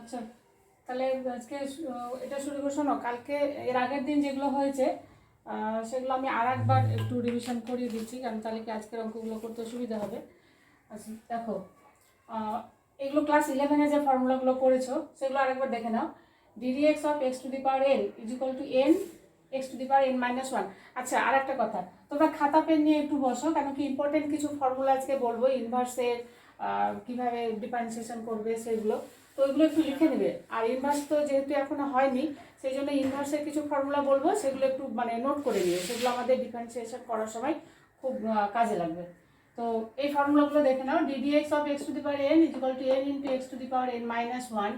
আচ্ছা, তাহলে আজকে এটা শুরু করে শোনো। কালকে এর আগের দিন যেগুলো হয়েছে সেগুলো আমি আর একবার একটু রিভিশন করিয়ে দিচ্ছি, কারণ তাহলে কি আজকের অঙ্কগুলো করতে সুবিধা হবে। আচ্ছা দেখো, এগুলো ক্লাস 11-এ যে ফর্মুলাগুলো করেছো সেগুলো আরেকবার দেখে নাও। ddx of x to the power n is equal to n x to the power n minus 1। আচ্ছা, আর একটা কথা, তোমরা খাতা পেন নিয়ে একটু বসো, কেন কি ইম্পর্টেন্ট কিছু ফর্মুলা আজকে বলবো, ইনভার্সের কীভাবে ডিফারেন্সিয়েশন করবে সেগুলো, তো ওইগুলো একটু লিখে নেবে। আর ইনভার্স তো যেহেতু এখনো হয়নি, সেই জন্য ইনভার্সের কিছু ফর্মুলা বলবো, সেগুলো একটু মানে নোট করে নিবে, সেগুলো আমাদের ডিফারেন্সিয়েশন করার সময় খুব কাজে লাগবে। তো এই ফর্মুলাগুলো দেখে নাও। ddx of x to the power n is equal to n into x to the power n minus 1,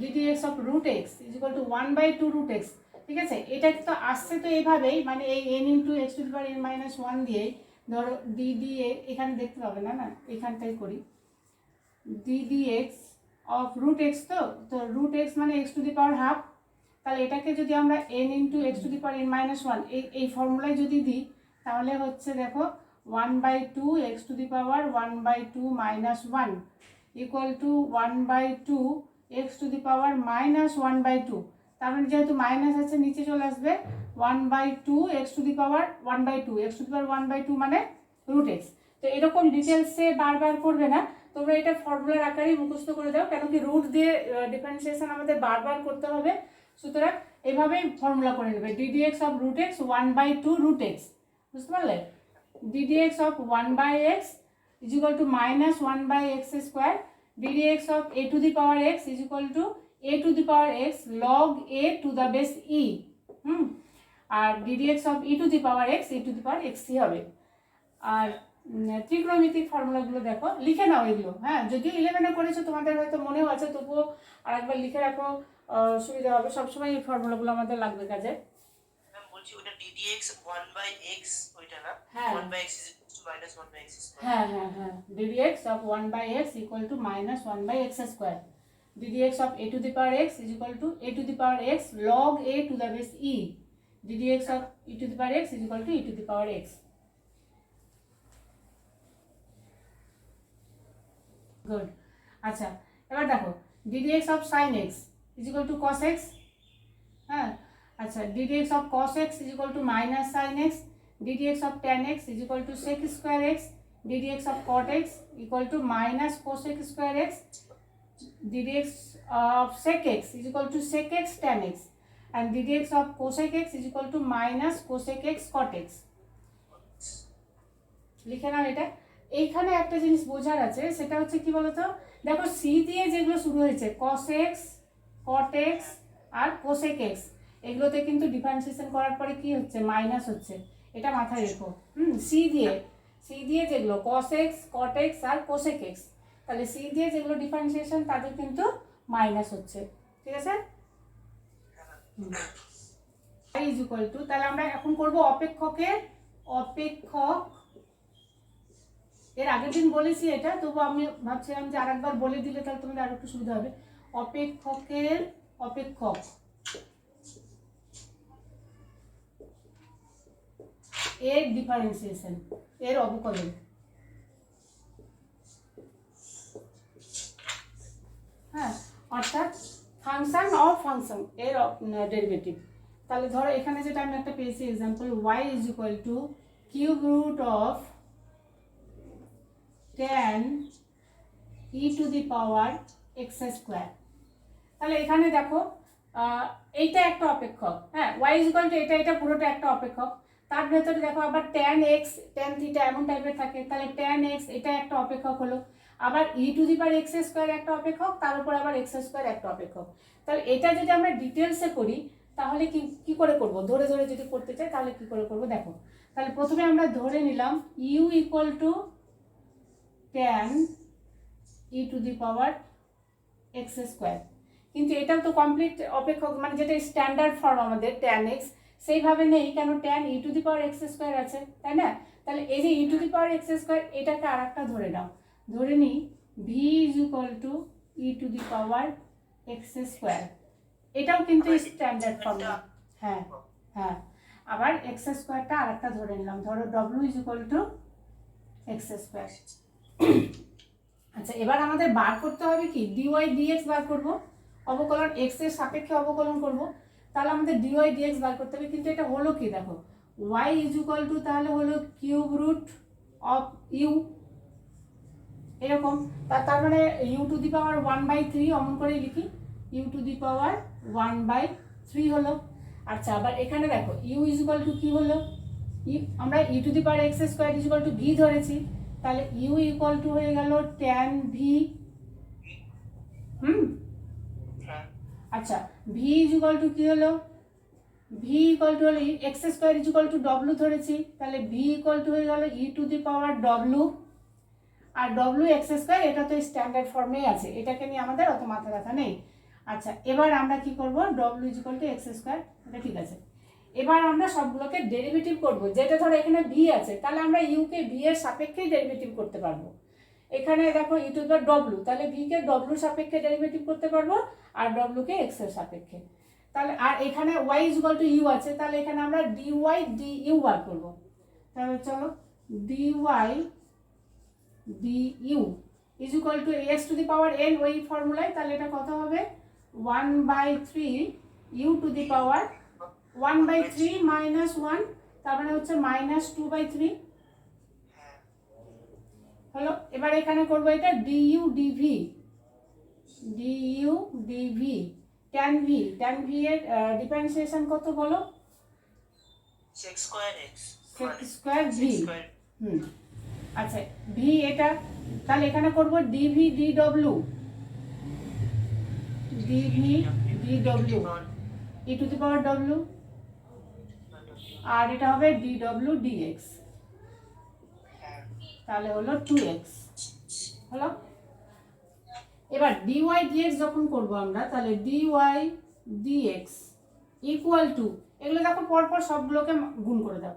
ddx of root x is equal to 1/2 root x। ঠিক আছে, এটা তো আসছে তো এইভাবেই, মানে এই n into x to the power n minus 1 দিয়েই ধরো ddx, এখানে দেখতে পাবে না, না এখানটাই করি, ddx অফ রুট x, তো রুট x মানে x to the power half. তাহলে এটাকে যদি আমরা n into x to the power n minus 1 এই ফর্মুলায় যদি দিই, তাহলে হচ্ছে দেখো 1/2 x to the power 1/2 minus 1 equal to 1/2 x to the power minus 1/2। তার মানে যেহেতু মাইনাস আছে নিচে চলে আসবে 1/2 x to the power 1/2, x to the power 1/2 মানে রুট x। তো এরকম ডিটেলসে বারবার করবে না, তোমরা এটা ফর্মুলার আকারেই মুখস্থ করে দাও, কেন কি রুট দিয়ে ডিফারেন্সিয়েশন আমাদের বারবার করতে হবে। সুতরাং এভাবেই ফর্মুলা করে নেবে, ddx of root x 1/2 root x, বুঝতে পারলে? ddx of 1/x is equal to minus 1/x square, ddx of a to the power x is equal to a to the power x log a to the base e, R ddx of e to the power x e to the power x হবে। আর ত্রিকোণমিতিক ফর্মুলাগুলো দেখো, লিখে নাও এগুলো। হ্যাঁ, যদিও 11-এ করেছো তোমাদের হয়তো মনেও আছে, তবুও আরেকবার লিখে রাখো, সুবিধা হবে। সবসময় এই ফর্মুলাগুলো আমাদের লাগবে কাজে। ওটা ddx 1/x ওইটা না, হ্যাঁ 1/x = -1/x স্কয়ার। হ্যাঁ হ্যাঁ হ্যাঁ, ddx of 1/x equal to minus 1/x square, ddx of a to the power x is equal to a to the power x log a to the base e, ddx of e to the power x is equal to e to the power x. Good. আচ্ছা, এবার দেখো ddx of sin x is equal to cos x। হ্যাঁ, আচ্ছা, ddx of cos x is equal to minus sin x, ddx of tan x is equal to sec square x, ddx of cot x equal to minus cosec square x, ddx of sec x is equal to sec x tan x, and ddx of cosec x is equal to minus cosec x cot x। লিখে নাও এটা। এইখানে একটা জিনিস বোঝার আছে, সেটা হচ্ছে কি বলতো, দেখো সি দিয়ে যেগুলো শুরু হয়েছে cos x, cot x আর cosec x, এগুলোতে কিন্তু ডিফারেন্সিয়েশন করার পরে কি হচ্ছে, মাইনাস হচ্ছে, এটা মাথায় রেখো। সি দিয়ে যেগুলো cos x, cot x আর cosec x, তাহলে সি দিয়ে যেগুলো ডিফারেন্সিয়েশন তাদের কিন্তু মাইনাস হচ্ছে, ঠিক আছে? y ইজ ইকুয়াল টু, তাহলে আমরা এখন করব অপেক্ষক। এর আগের দিন বলেছি এটা, তবু আমি ভাবছিলাম যে আরেকবার বলে দিলে তাহলে তোমাদের আরো একটু সুবিধা হবে। অপেক্ষকের অপেক্ষক এর ডিফারেন্সিয়েশন, এর অবকলন। হ্যাঁ, অর্থাৎ ফাংশন অফ ফাংশন এর ডেরিভেটিভ। তাহলে ধরো এখানে যেটা আমি একটা পেয়েছি example, y is equal to cube root of tan e to the power x square. তাহলে এখানে দেখো এইটা একটা অপেক্ষক। হ্যাঁ, y ইজ ইকুয়াল টু এটা পুরোটা একটা অপেক্ষক। তার ভেতরে দেখো আবার tan x tan থিটা এমন টাইপের থাকে, তাহলে tan x এটা একটা অপেক্ষক হলো, আবার e to the power x square একটা অপেক্ষক, তার উপর আবার x স্কোয়ার একটা অপেক্ষক। তাহলে এটা যদি আমরা ডিটেলসে করি তাহলে কি করে করব, ধরে ধরে যদি করতে চাই তাহলে কি করে করব দেখো। তাহলে প্রথমে আমরা ধরে নিলাম u equal to tan e to the power x square, কিন্তু এটাও তো কমপ্লিট অপেক্ষক, মানে যেটা স্ট্যান্ডার্ড ফর্ম আমাদের tan x, সেইভাবে নেই, কেন tan e to the power x square আছে, তাই না? তাহলে এই যে e to the power x square, এটাকে আর একটা ধরে নাও, ধরে নিই v is equal two e to the power x square, এটাও কিন্তু স্ট্যান্ডার্ড ফর্ম। হ্যাঁ হ্যাঁ, আবার x স্কোয়ারটা আর একটা ধরে নিলাম, ধরো w is equal two x square. আচ্ছা, এবার আমাদের বার করতে হবে কি, dy dx বার করব। অবকলন এক্স এর সাপেক্ষে অবকলন করব, তাহলে আমাদের ডিওয়াই ডিএক্স বার করতে হবে। কিন্তু এটা হলো কি দেখো, ওয়াই ইজ ইকুয়াল টু তাহলে হলো কিউব রুট অফ ইউ, এরকম। তার মানে ইউ টু দি পাওয়ার 1/3 অমন করেই লিখি, ইউ টু দি পাওয়ার 1/3 হলো। আচ্ছা, আবার এখানে দেখো ইউ ইজ ইকুয়াল টু কি হলো, আমরা U to the power x square is equal to V ধরেছি, তাহলে ইউ ইকুয়াল টু হয়ে গেল ট্যান ভি। আচ্ছা, ভি ইজ ইকুয়াল টু কি হলো, ভি ইকুয়াল টু হলো X square is equal to W ধরেছি, তাহলে ভি ইকুয়াল টু হয়ে গেল E to the power W, আর ডব্লু এক্স স্কোয়ার এটা তো স্ট্যান্ডার্ড ফর্মেই আছে, এটাকে নিয়ে আমাদের অত মাথা ব্যথা নেই। আচ্ছা, এবার আমরা কি করব, W is equal to x square, এটা ঠিক আছে। এবার আমরা সবগুলোকে ডেরিভেটিভ করব, যেটা ধরো এখানে ভি আছে, তাহলে আমরা ইউকে ভি এর সাপেক্ষেই ডেরিভেটিভ করতে পারবো। এখানে দেখো ই টু দি পাওয়ার ডব্লু, তাহলে ভি কে ডব্লুর সাপেক্ষে ডেরিভেটিভ করতে পারবো, আর ডব্লু কে এক্স এর সাপেক্ষে। তাহলে আর এখানে y is equal to u আছে, তাহলে এখানে আমরা ডি ওয়াই ডি ইউ বার করবো। তাহলে চলো, d y d u is equal to x to the power n, ওই ফর্মুলায়, তাহলে এটা কত হবে 1/3 u to the power 1/3 minus 1, তার মানে হচ্ছে -2/3 হলো। এবার এখানে করবো এটা DU DV, DU DV tan V, tan V এর ডিফারেন্সিয়েশন কত বলো, sec square X square V. আচ্ছা, ভি এটা, তাহলে এখানে করবো DV D W, DV D W E to the power W, আর এটা হবে ডি ডব্লিউ ডিএক্স, তাহলে হলো 2x হলো। এবার ডিওয়াই ডিএক্স যখন করব আমরা, তাহলে ডিওয়াই ডিএক্স ইকুয়াল টু, এগুলো দেখো পরপর সবগুলোকে গুণ করে দাও,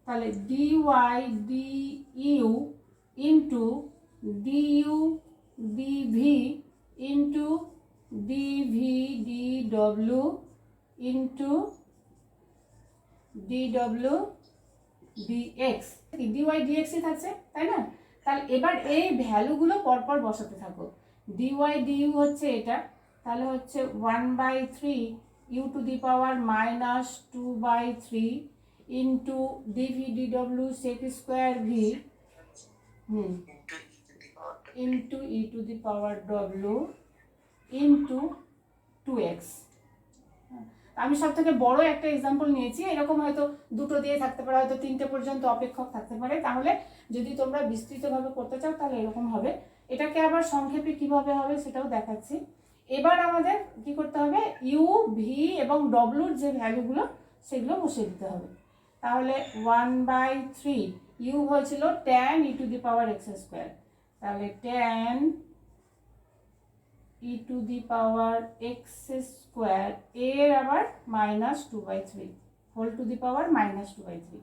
তাহলে DY D U into DU DV into DV D W into D W DX, DY ডিএক্সই থাকছে, তাই না? তাহলে এবার এই ভ্যালুগুলো পরপর বসাতে থাকো। ডিওয়াই ডিইউ হচ্ছে এটা, তাহলে হচ্ছে 1/3 u to the power -2/3 into DV DW sec square V into e to the power W into 2x। আমি সব থেকে বড় একটা এক্সাম্পল নিয়েছি, এরকম হয়তো দুটো দিয়ে থাকতে পারে, হয়তো 3টে পর্যন্ত অপেক্ষক থাকতে পারে, তাহলে যদি তোমরা বিস্তৃতভাবে করতে চাও তাহলে এরকম হবে। এটাকে আবার সংক্ষেপে কিভাবে হবে সেটাও দেখাচ্ছি। এবার আমাদের কি করতে হবে, ইউ ভি এবং ডব্লুর যে ভ্যালুগুলো সেগুলো বসিয়ে দিতে হবে। তাহলে 1/3 ইউ হয়েছিল tan e to the power x square, তাহলে tan e to the power x square এর আবার -2/3 whole to the power -2/3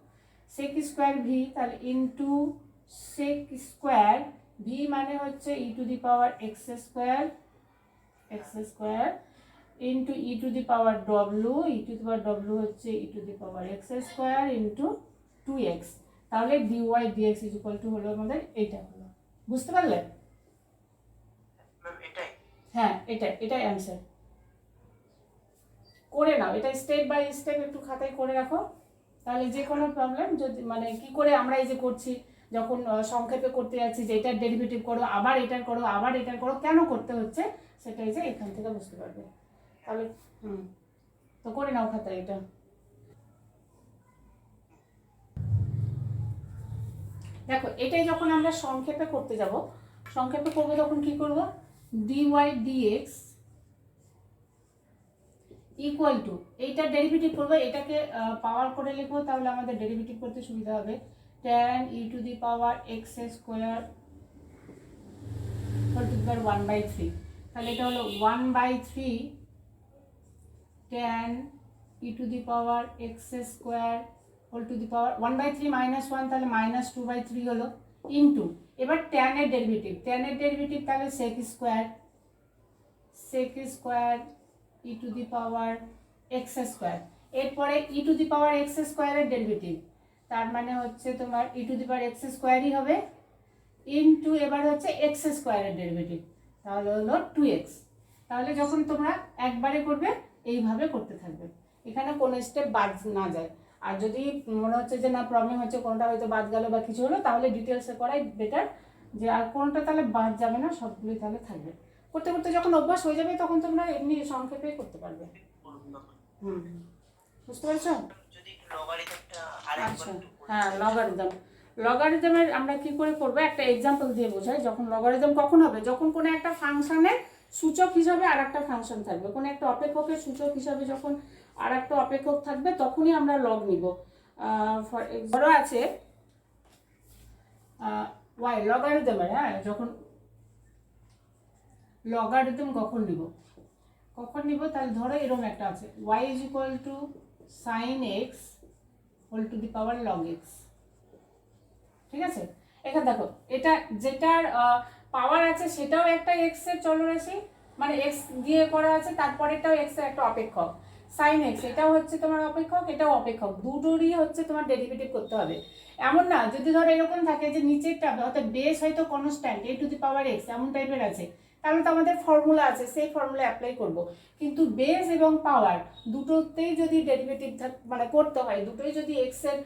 sec square v, তাহলে ইন্টু সেক স্কোয়ার ভি মানে হচ্ছে e to the power x square into e to the power ডব্লু, e to the power ডব্লু হচ্ছে e to the power x square into 2x, তাহলে d y d x is equal to হলো আমাদের এইটা হলো। বুঝতে পারলে? হ্যাঁ, এটাই অ্যান্সার। করে নাও এটা স্টেপ বাই স্টেপ, একটু খাতায় করে রাখো, তাহলে যে কোনো প্রবলেম যদি মানে কি করে আমরা এই যে করছি, যখন সংক্ষেপে করতে যাচ্ছি যে এটার ডেরিভেটিভ করো, আবার এটার করো, আবার এটার করো, কেন করতে হচ্ছে সেটাই যে এখান থেকে বুঝতে পারবে। তাহলে তো করে নাও খাতায় এটা। দেখো এটাই যখন আমরা সংক্ষেপে করতে যাব, সংক্ষেপে করবো তখন কি করব, ডিওয়াই ডিএক্স ইকুয়াল টু, এইটার ডেরিভেটিভ করবো, এটাকে পাওয়ার করে লিখবো, তাহলে আমাদের ডেরিভেটিভ করতে সুবিধা হবে। Tan e to the power x square whole to the power 1/3, তাহলে এটা হলো 1/3 tan e to the power x square whole to the power 1/3 -1, তাহলে -2/3 হলো, ইন্টু এবার ট্যানের ডেরিভেটিভ তাহলে sec square e to the power x square, এরপরে e to the power x স্কোয়ারের ডেরিভেটিভ, তার মানে হচ্ছে তোমার ই টু দি পাওয়ার এক্স স্কোয়ারই হবে, ইন্টু এবার হচ্ছে এক্স স্কোয়ারের ডেরিভেটিভ, তাহলে হলো 2x। তাহলে যখন তোমরা একবারে করবে এইভাবে করতে থাকবে, এখানে কোনো স্টেপ বাদ না যায়। আর যদি মনে হচ্ছে যে না প্রবলেম হচ্ছে, কোনটা হয়তো বাদ গেল বা কিছু হলো, তাহলে ডিটেলসে করাই বেটার, যে আর কোনটা তাহলে বাদ যাবে না, সবগুলোই তাহলে থাকবে। করতে করতে যখন অভ্যাস হয়ে যাবে তখন তোমরা এমনি সংক্ষেপে করতে পারবে। হুম, বুঝতে পারছো? যদি লগারিদমটা আরেকবার আচ্ছা, একটু বলতে হ্যাঁ, চাই। লগারিদমের আমরা কি করে করবো, একটা এক্সাম্পল দিয়ে বোঝাই। যখন লগারিদম কখন হবে, যখন কোনো একটা ফাংশনের সূচক হিসাবে আর একটা ফাংশন থাকবে, কোনো একটা অপেক্ষকের সূচক হিসাবে যখন আর একটা অপেক্ষক থাকবে, তখনই আমরা লগ নিব। ধরো আছে ওয়াই লগারিদমের, হ্যাঁ, যখন লগারিদম কখন নিব তাহলে ধরো এরকম একটা আছে, y is equal to sine x whole to the power log x. ঠিক আছে, এখানে দেখো এটা যেটার পাওয়ার আছে সেটাও একটা এক্স এর চলরাশি, মানে এক্স দিয়ে করা আছে, তারপরেটাও এক্স এর একটা অপেক্ষক। সাইন এক্স এটাও হচ্ছে তোমার অপেক্ষক, এটাও অপেক্ষক, দুটোরই হচ্ছে তোমার ডেরিভেটিভ করতে হবে। এমন না, যদি ধরো এরকম থাকে যে নিচেরটা অর্থাৎ বেস হয়তো constant A to the power x এমন টাইপের আছে, তাহলে তো আমাদের ফর্মুলা আছে, সেই ফর্মুলা অ্যাপ্লাই করব। কিন্তু বেস এবং পাওয়ার দুটোতেই যদি ডেরিভেটিভ মানে করতে হয়, দুটোই যদি এক্স এর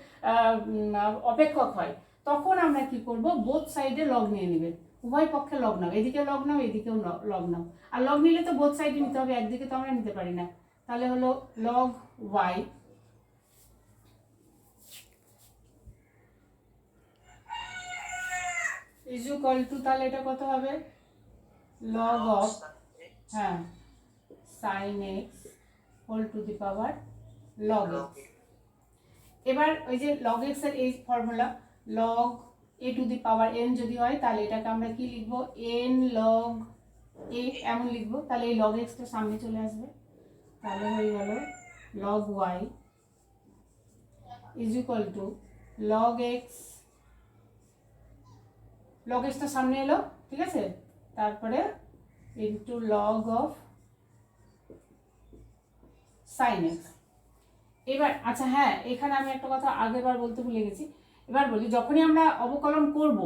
অপেক্ষক হয়, তখন আমরা কি করব, বোথ সাইডে লগ নিয়ে নেবে, উভয় পক্ষে লগ নাও, এদিকে লগ নাও এদিকেও লগ নাও। আর লগ নিলে তো বোথ সাইডে নিতে হবে, একদিকে তো আমরা নিতে পারি না। তাহলে হলো log y is equal to, তাহলে এটা কত হবে, লগ অফ, হ্যাঁ, sine x whole to the power log x. এবার ওই যে লগ এক্স এর এই formula, log a to the power n যদি হয়, তাহলে এটাকে আমরা কি লিখবো, এন লগ এ এমন লিখবো। তাহলে এই লগ এক্সটা সামনে চলে আসবে, তাহলে হয়ে গেল log y is equal to log x, log এক্সটা সামনে এলো, ঠিক আছে, তারপরে into log of sine x. এবার আচ্ছা হ্যাঁ, এখানে আমি একটা কথা আগেরবার বলতে ভুলে গেছি, এবার বলি, যখনই আমরা অবকলন করব,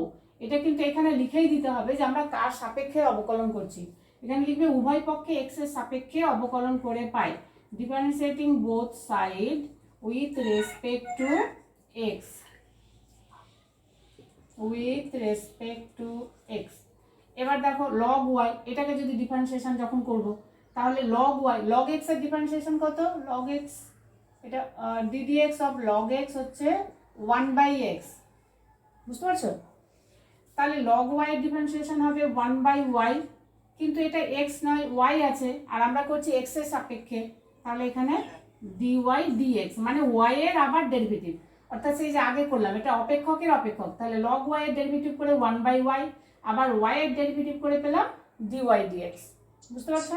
এটা কিন্তু এখানে লিখেই দিতে হবে যে আমরা কার সাপেক্ষে অবকলন করছি। এখানে লিখবে উভয় পক্ষে এক্স এর সাপেক্ষে অবকলন করে পাই, differentiating both side with respect to x, with respect to x. এবার দেখো লগ ওয়াই, এটাকে যদি ডিফারেন্সিয়েশন যখন করব, তাহলে লগ ওয়াই, লগ এক্স এর ডিফারেন্সিয়েশন কত, লগ এক্স, এটা ডিডিএক্স অফ লগ এক্স হচ্ছে 1/x, বুঝতে পারছো? তাহলে লগ ওয়াই এর ডিফারেন্সিয়েশন হবে 1/y, কিন্তু এটা x নয় y আছে, আর আমরা করছি x এর সাপেক্ষে, তাহলে এখানে dy dx, মানে y এর আবার ডেরিভেটিভ, অর্থাৎ সেই যে আগে করলাম এটা অপেক্ষকের অপেক্ষক, তাহলে log y এর ডেরিভেটিভ করে 1/y, আবার y এর ডেরিভেটিভ করে পেলাম dy dx, বুঝতে পারছো?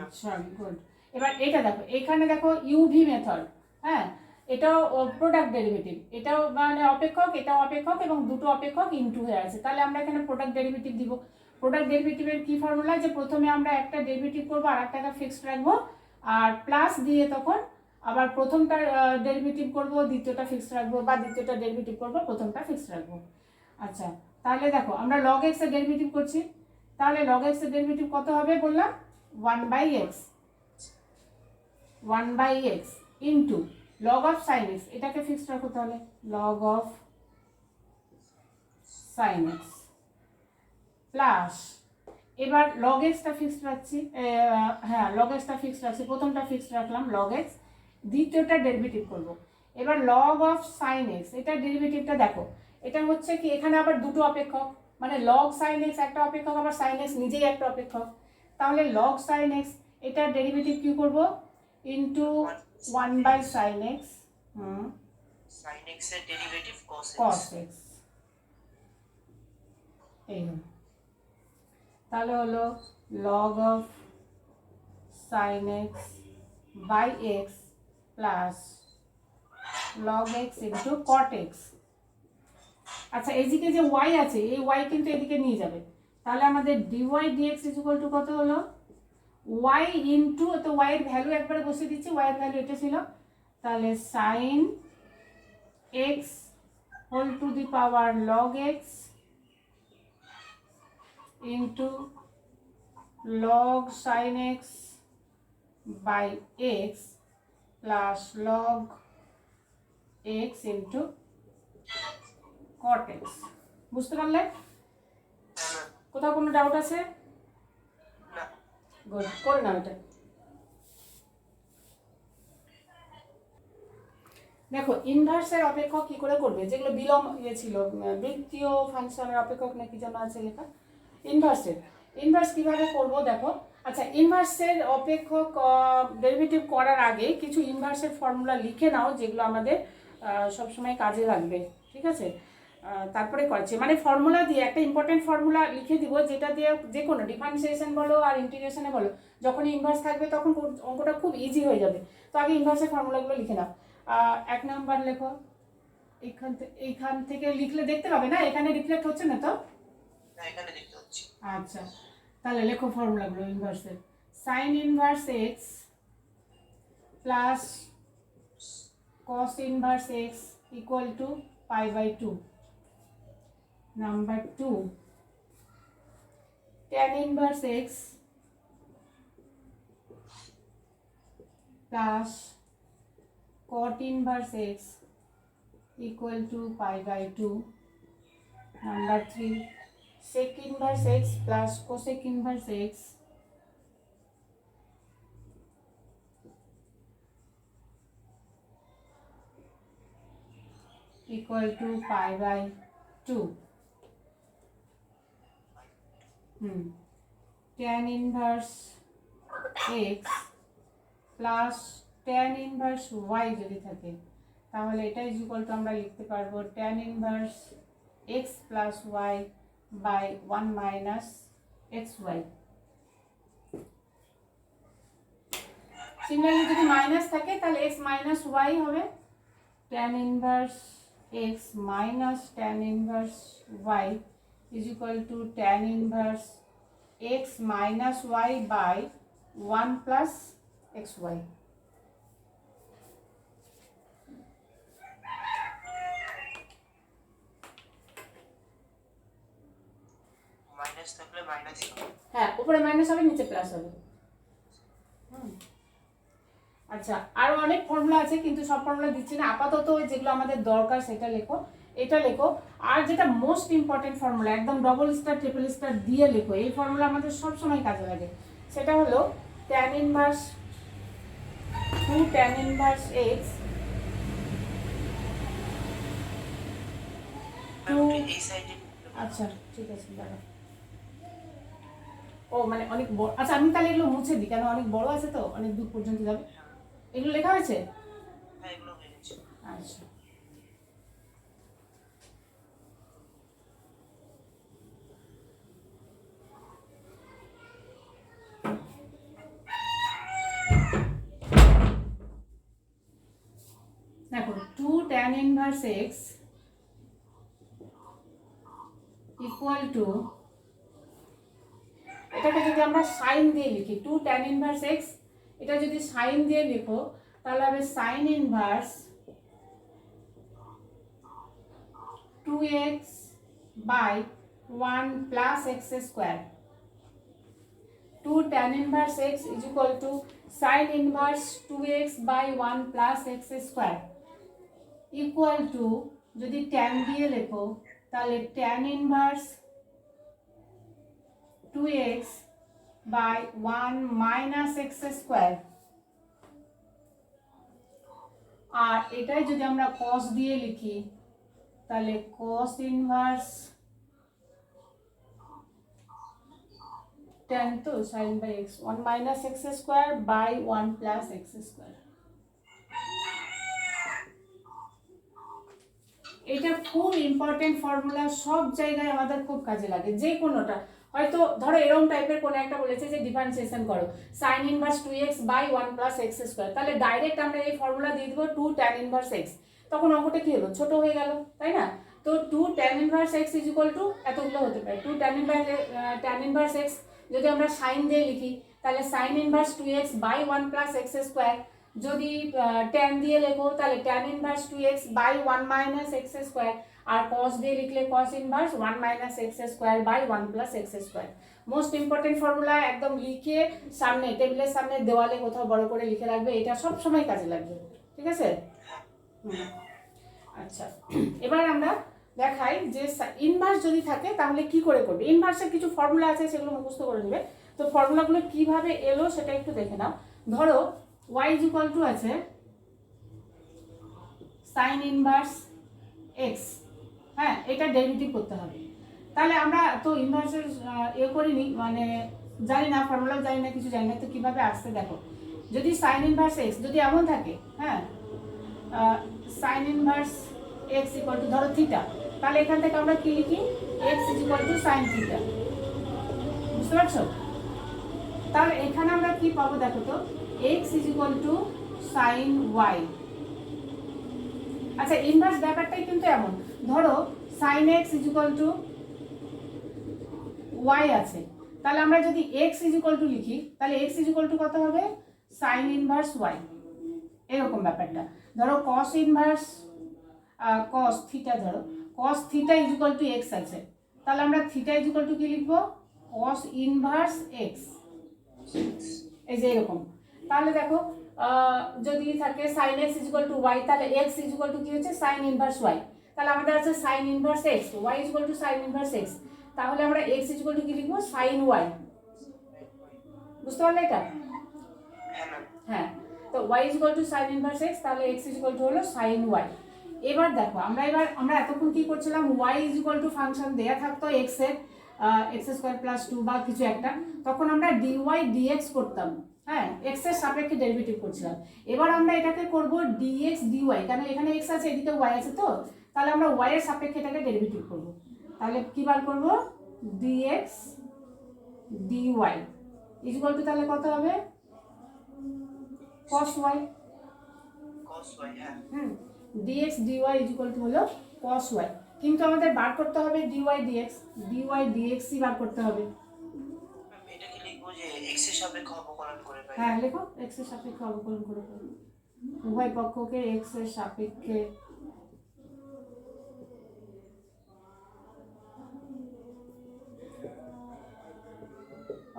আচ্ছা, গুড। এবার এটা দেখো, এখানে দেখো ইউভি মেথড, হ্যাঁ, এটাও প্রোডাক্ট ডেরিভেটিভ, এটাও মানে অপেক্ষক, এটাও অপেক্ষক, এবং দুটো অপেক্ষক ইনটু হয়ে আছে, তাহলে আমরা এখানে প্রোডাক্ট ডেরিভেটিভ দিব। প্রোডাক্ট ডেরিভেটিভের কি ফর্মুলা, যে প্রথমে আমরা একটা ডেরিভেটিভ করবো আর একটাকে ফিক্সড রাখবো, আর প্লাস দিয়ে তখন আবার প্রথমটা ডেরিভেটিভ করবো, দ্বিতীয়টা ফিক্সড রাখবো, বা দ্বিতীয়টা ডেরিভেটিভ করবো, প্রথমটা ফিক্সড রাখবো। আচ্ছা, তাহলে দেখো আমরা লগ এক্স এর ডেরিভেটিভ করছি, তাহলে লগ এক্স এর ডেরিভেটিভ কত হবে বললাম, 1/x, 1/x into log of sine x, এটাকে ফিক্সড রাখো, তাহলে log of sine x plus, এবার লগ এক্সটা ফিক্সড রাখছি, হ্যাঁ লগ এক্সটা ফিক্সড রাখছি, প্রথমটা ফিক্সড রাখলাম লগ এক্স, দ্বিতীয়টা ডেরিভেটিভ করব। এবার লগ অফ সাইন এক্স, এটা ডেরিভেটিভটা দেখো, এটা হচ্ছে কি এখানে আবার দুটো অপেক্ষক, মানে লগ সাইন এক্স একটা অপেক্ষক, আবার সাইন এক্স নিজেই একটা অপেক্ষক, তাহলে লগ সাইন এক্স এটার ডেরিভেটিভ কি করব, into 1/sin x, sin x এর ডেরিভেটিভ cos x, x, এই হলো, তাহলে হলো log of sin x by x plus log x into cot x। আচ্ছা, এদিকে যে y আছে, এই y কিন্তু এদিকে নিয়ে যাবে, তাহলে আমাদের dy dx is equal to কত হলো, y ইন্টু, তো y এর ভ্যালু একবারে বসিয়ে দিচ্ছি, y এর ভ্যালু এটা ছিল, তাহলে sin x whole to the power log x into log sin x by x plus log x into cot x। বুঝতে পারলে? কোথাও কোনো ডাউট আছে? না। গুড, করে নাও এটা। দেখো ইনভার্সের অপেক্ষক কি করে করবে, যেগুলো বিলম্ব ছিল বৃত্তীয় ফাংশনের অপেক্ষক নাকি যেন আছে লেখা, ইনভার্স কিভাবে করব দেখো। আচ্ছা, ইনভার্সের অপেক্ষক ডেরিভেটিভ করার আগে কিছু ইনভার্সের ফর্মুলা লিখে নাও, যেগুলো আমাদের সবসময় কাজে লাগবে, ঠিক আছে? তারপরে করছে মানে ফর্মুলা দিয়ে একটা ইম্পর্টেন্ট ফর্মুলা লিখে দিব, যেটা দিয়ে যে কোনো ডিফারেন্সিয়েশন বলো আর ইন্টিগ্রেশনে বলো, যখন ইনভার্স থাকবে তখন অঙ্কটা খুব ইজি হয়ে যাবে। তো আগে ইনভার্সের ফর্মুলাগুলো লিখে নাও। 1 নাম্বার লেখো, এইখান থেকে লিখলে দেখতে পাবে না, এখানে রিফ্লেক্ট হচ্ছে না তো? এখানে দেখতে হচ্ছে। আচ্ছা, তাহলে লেখো ফর্মুলাগুলো ইনভার্সের। sin inverse x plus cos inverse x equal to π/2। Number 2, tan inverse x plus cot inverse x equal to π/2। Number 3, sec inverse x plus cosec inverse x equal to π/2। Tan inverse x plus tan inverse y যদি থাকে, তাহলে এটা is equal two আমরা লিখতে পারবো tan inverse x plus y by 1 minus xy। Similarly যদি minus থাকে তাহলে x মাইনাস y হবে tan inverse x minus tan inverse y is equal to tan inverse x minus y by 1 plus xy। Minus থাকলে মাইনাসই হবে। হ্যাঁ, উপরে minus হবে, নিচে প্লাস হবে। আচ্ছা, আরো অনেক ফর্মুলা আছে, কিন্তু সব ফর্মুলা দিচ্ছি না, আপাতত যেগুলো আমাদের দরকার সেটা লেখো, এটা লেখো। আর যেটা মোস্ট ইম্পর্টেন্ট ফর্মুলা, একদম ডবল স্টার ট্রিপল স্টার দিয়ে লেখো, এই ফর্মুলা আমাদের সব সময় কাজে লাগে। সেটা হলো tan inverse 2 tan inverse x এই সাইডে। আচ্ছা ঠিক আছে, দাঁড়াও। ও মানে অনেক বড়, আচ্ছা আমি তাহলে এগুলো মুছে দিই, কেন অনেক বড় আছে তো, অনেক দূর পর্যন্ত যাবে। এগুলো লেখা হয়েছে? হ্যাঁ, এগুলো হয়ে গেছে। আচ্ছা, দেখো 2 tan inverse x equal two, এটাকে যদি আমরা সাইন দিয়ে লিখি 2 tan ইনভার্স x, এটা যদি সাইন দিয়ে লিখো তাহলে হবে sine inverse 2x by 1 plus x square. 2 tan inverse x is equal to sine inverse 2x by 1 plus x square equal to, যদি tan দিয়ে লেখো তাহলে tan inverse 2x by 1 minus x square। আর এটাই যদি আমরা cos দিয়ে লিখি তাহলে cos ইনভার্স tan তো sin by x 1 minus x square by 1 plus x square। এটা খুব ইম্পর্টেন্ট ফর্মুলা, সব জায়গায় আমাদের খুব কাজে লাগে। যে কোনোটা হয়তো ধরো এরকম টাইপের কোনো একটা বলেছে যে ডিফারেন্সিয়েশন করো sin inverse 2x by 1 plus x square, তাহলে ডাইরেক্ট আমরা এই ফর্মুলা দিয়ে দেব 2 tan ইনভার্স x, তখন অঙ্কটা কি হলো, ছোট হয়ে গেল, তাই না? তো 2 tan inverse x is equal two এতগুলো হতে পারে। 2 tan ইনভার্স x যদি আমরা sin দিয়ে লিখি তাহলে sin inverse 2x by 1 plus x square, যদি tan দিয়ে লেখো তাহলে tan inverse 2x by 1 minus x square, আর cos দিয়ে লিখলে cos inverse 1 minus x square by 1 plus x square. Most important formula, একদম লিখে সামনে টেবিলের সামনে দেওয়ালে কোথাও বড় করে লিখে রাখবে, এটা সব সময় কাজে লাগবে, ঠিক আছে? আচ্ছা, এবার আমরা দেখাই যে ইনভার্স যদি থাকে তাহলে কি করে করবে। ইনভার্সের কিছু ফর্মুলা আছে, সেগুলো মুখস্থ করে নেবে। তো ফর্মুলাগুলো কিভাবে এলো সেটা একটু দেখে নাও। ধরো y ইজ ইকুয়াল টু আছে সাইন ইনভার্স এক্স, হ্যাঁ, এটা ডেরিভেটিভ করতে হবে। তাহলে আমরা তো ইনভার্সের করিনি, মানে জানি না, ফর্মুলাও জানি না, কিছু জানি না, তো কীভাবে আসছে দেখো। যদি সাইন ইনভার্স এক্স যদি এমন থাকে, হ্যাঁ, sine inverse x equal to ধরো থিটা, তাহলে এখান থেকে আমরা কি লিখি, x is equal to sine theta, বুঝতে পারছো? তাহলে এখানে আমরা কি পাবো দেখো তো, x is equal to sine y. আচ্ছা, ইনভার্স ব্যাপারটাই কিন্তু এমন, ধরো sine x is equal to y আছে, তাহলে আমরা যদি এক্স ইজ ইকুয়াল টু লিখি, তাহলে এক্স ইজ ইকুয়াল টু কত হবে, সাইন ইনভার্স ওয়াই, এরকম ব্যাপারটা। ধরো কস ইনভার্স কস থিটা, ধরো cos theta is equal to x আছে, তাহলে আমরা থিটা ইজ ইকুয়াল টু কি লিখবো, কস ইনভার্স এক্স, এই যে এরকম। তাহলে দেখো যদি থাকে sine x is equal to y, তাহলে এক্স ইজ ইকুয়াল টু কি হচ্ছে, সাইন ইনভার্স ওয়াই। তাহলে আমাদের আছে sine inverse x, y is equal to sine inverse x, তাহলে আমরা এক্স ইজ ইকুয়াল টু কি লিখবো, সাইন ওয়াই। বুঝতে পারলে এটা? হ্যাঁ, তো y is equal to sine inverse x, তাহলে এক্স ইজ ইকুয়াল টু হলো সাইন ওয়াই। এবার দেখো আমরা এতক্ষণ কি করছিলাম, y is equal to function দেয়া থাকতো এক্স এর এক্স স্কোয়ার প্লাস 2 বা কিছু একটা, তখন আমরা ডিওয়াই ডিএক্স করতাম, হ্যাঁ, এক্স এর সাপেক্ষে ডেরিভেটিভ করছিলাম। এবার আমরা এটাকে করব ডিএক্স ডিওয়াই, কারণ এখানে এক্স আছে, এদিকে ওয়াই আছে, তো তাহলে আমরা ওয়াই এর সাপেক্ষে এটাকে ডেরিভেটিভ করব। তাহলে কি বার করব, d x d y is equal to, তাহলে কত হবে, cos y, হ্যাঁ, dx dy is equal to হলো cos y। কিন্তু আমাদের বার করতে হবে dy dx ই বার করতে হবে। এটা কি লিখবো যে x এর সাপেক্ষে অবকলন করে পাই? হ্যাঁ, লেখো x এর সাপেক্ষে অবকলন করে পাই, উভয় পক্ষকে x এর সাপেক্ষে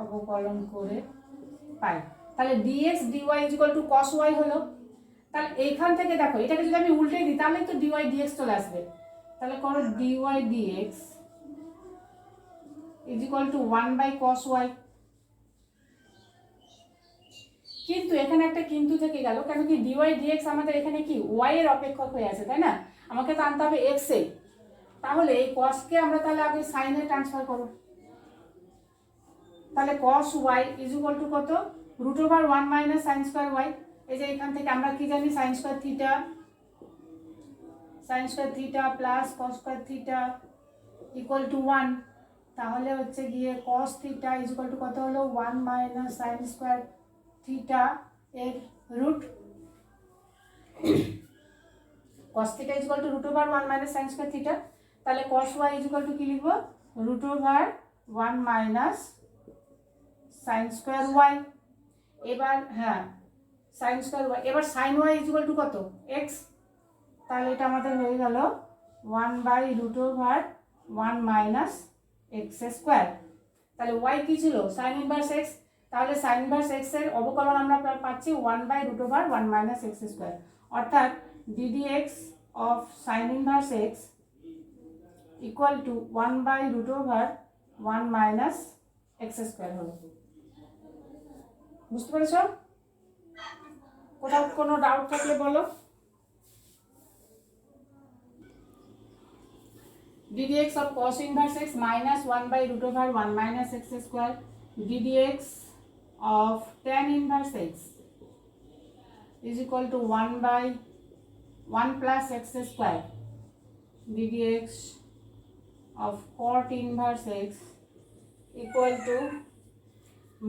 অবকলন করে পাই। তাহলে dx dy is equal two cos y হলো। তাহলে এইখান থেকে দেখো, এটাকে যদি আমি উল্টে দিই তাহলে তো dy dx চলে আসবে। তাহলে করো dy dx is equal to 1 by cos y। কিন্তু এখানে একটা কিন্তু থেকে গেল, কেন কি dy dx আমাদের এখানে কি y এর অপেক্ষক হয়ে আছে, তাই না? আমাকে তো আনতে হবে x এ। তাহলে এই cos কে আমরা তাহলে আগে sin এ ট্রান্সফার করব। তাহলে cos y is equal to কত, root over 1 minus sine square y। এই যে এখান থেকে আমরা কি জানি, sine square theta plus cos square theta equal to 1। তাহলে হচ্ছে গিয়ে cos theta is equal to কত হলো, 1 মাইনাস সাইন স্কয়ার থিটা এর root. cos theta is equal to root over 1 minus sine square theta, তাহলে cos y is equal to কি লিখব, root over 1 minus sine square y। এবার হ্যাঁ, sine square y, এবার sine y is equal to কত, x। তাহলে এটা আমাদের হয়ে গেল 1 by root over 1 minus x square. তাহলে y কি ছিল, সাইন ইনভার্স x, তাহলে সাইন ইনভার্স x এর অবকলন আমরা পাচ্ছি 1 by root over 1 minus x square, অর্থাৎ ddx of sine inverse x equal to 1 by root over 1 minus x square হলো। বুঝতে পেরেছ? কোথাও কোনো ডাউট থাকলে বলো। ddx of cos inverse x minus 1 by root over 1 minus x square, ddx of tan inverse x is equal to 1 by 1 plus x square, ddx of cot inverse x equal to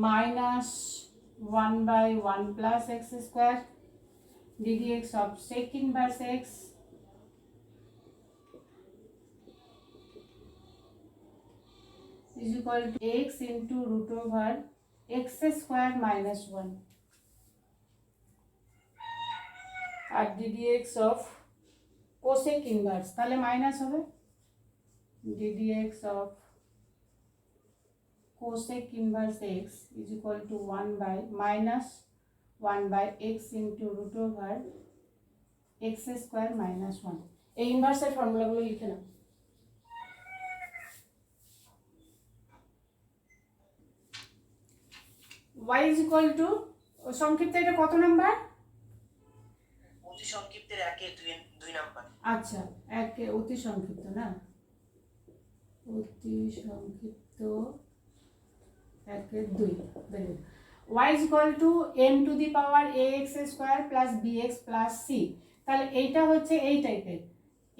minus 1 by 1 plus x square, ddx of sec inverse x is equal to x into root over x square minus 1, আর ddx of cosec inverse, তাহলে মাইনাস হবে ddx of cosec inverse x is equal to 1 by minus 1 by x into root over x square minus 1. এই ইনভার্সের ফর্মুলাগুলো লিখে নাও। y is equal to সংক্ষিপ্ত এটা কত number? অতি সংক্ষিপ্তের 2 নাম্বার। আচ্ছা, একে অতি সংক্ষিপ্ত না, অতি সংক্ষিপ্ত একে 2। Very good. y is equal to m to the power ax square plus bx plus c। তাহলে এইটা হচ্ছে এই টাইপের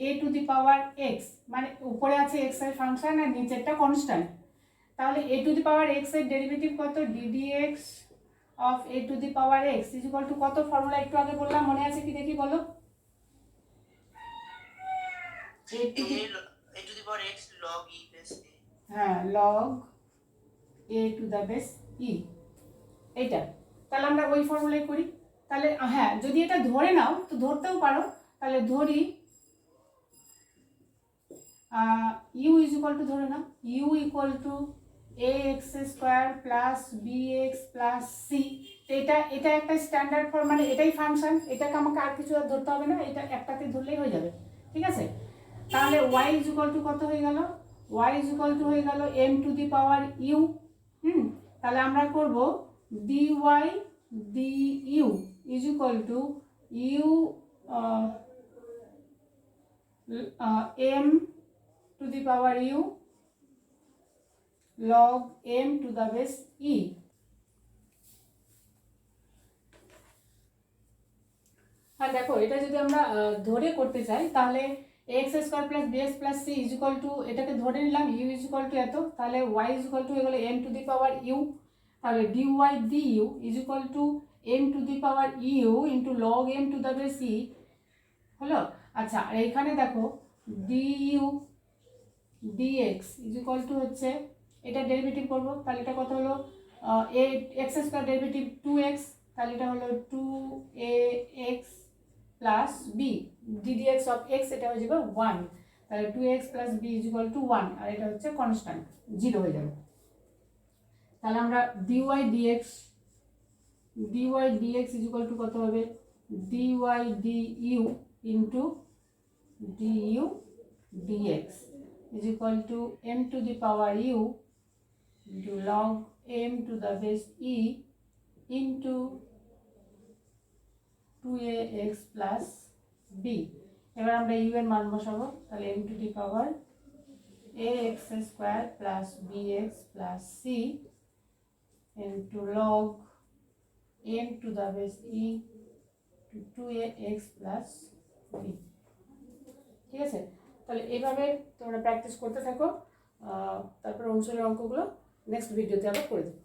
a to the power x, মানে উপরে আছে x এর ফাংশন আর নিচেরটা কনস্ট্যান্ট। তাহলে a to the power x এর ডেরিভেটিভ কত? ddx of a to the power x is equal to কত? ফর্মুলা একটু আগে বললাম, মনে আছে কি দেখি বলো। a to the power x log e plus a। হ্যাঁ, log a to the base e, এইটা। তাহলে আমরা ওই ফর্মুলাই করি। তাহলে হ্যাঁ, যদি এটা ধরে নাও তো ধরতেও পারো। তাহলে ধরি u is equal to, ধরে নাও u equal to ax square plus bx plus c। এটা একটা স্ট্যান্ডার্ড ফর্ম, মানে এটাই ফাংশন, এটাকে আমাকে আর কিছু আর ধরতে হবে না, এটা একটাকে ধরলেই হয়ে যাবে। ঠিক আছে, তাহলে y is equal to কত হয়ে গেল? y is equal to হয়ে গেল m to the power u। তাহলে আমরা করব dy du is equal to u m to the power u log m to the base e। হ্যাঁ দেখো, এটা যদি আমরা ধরে করতে চাই তাহলে x square plus bx plus c is equal two, এটাকে ধরে নিলাম u ইজ ইকুয়াল টু এত, তাহলে y ইজ ইকুয়াল টু হয়ে গেল m two the power u। তাহলে dy du is equal two m two the power u into log m to the base e হলো। আচ্ছা, আর এইখানে দেখো du dx is equal two হচ্ছে, এটা derivative করব, তাহলে এটা কত হলো? x স্কয়ার ডেরিভেটিভ 2x, তাহলে এটা হলো 2ax plus b ddx of x, এটা হয়ে যাবে 1। তাহলে 2x plus b is equal to 1, আর এটা হচ্ছে কনস্ট্যান্ট 0 হয়ে যাবে। তাহলে আমরা dy dx is equal to কত হবে? dy du into du dx is equal to m to the power u into log m to the base e into 2ax plus b। এবার আমরা u এর মান বসাবো, তাহলে m to the power ax square plus bx plus c into log m to the base e to 2ax plus b। ঠিক আছে, তাহলে এইভাবে তোমরা প্র্যাকটিস করতে থাকো, তারপর অনুশীলনের অঙ্কগুলো নেক্সট ভিডিওতে আবার করে দেবো।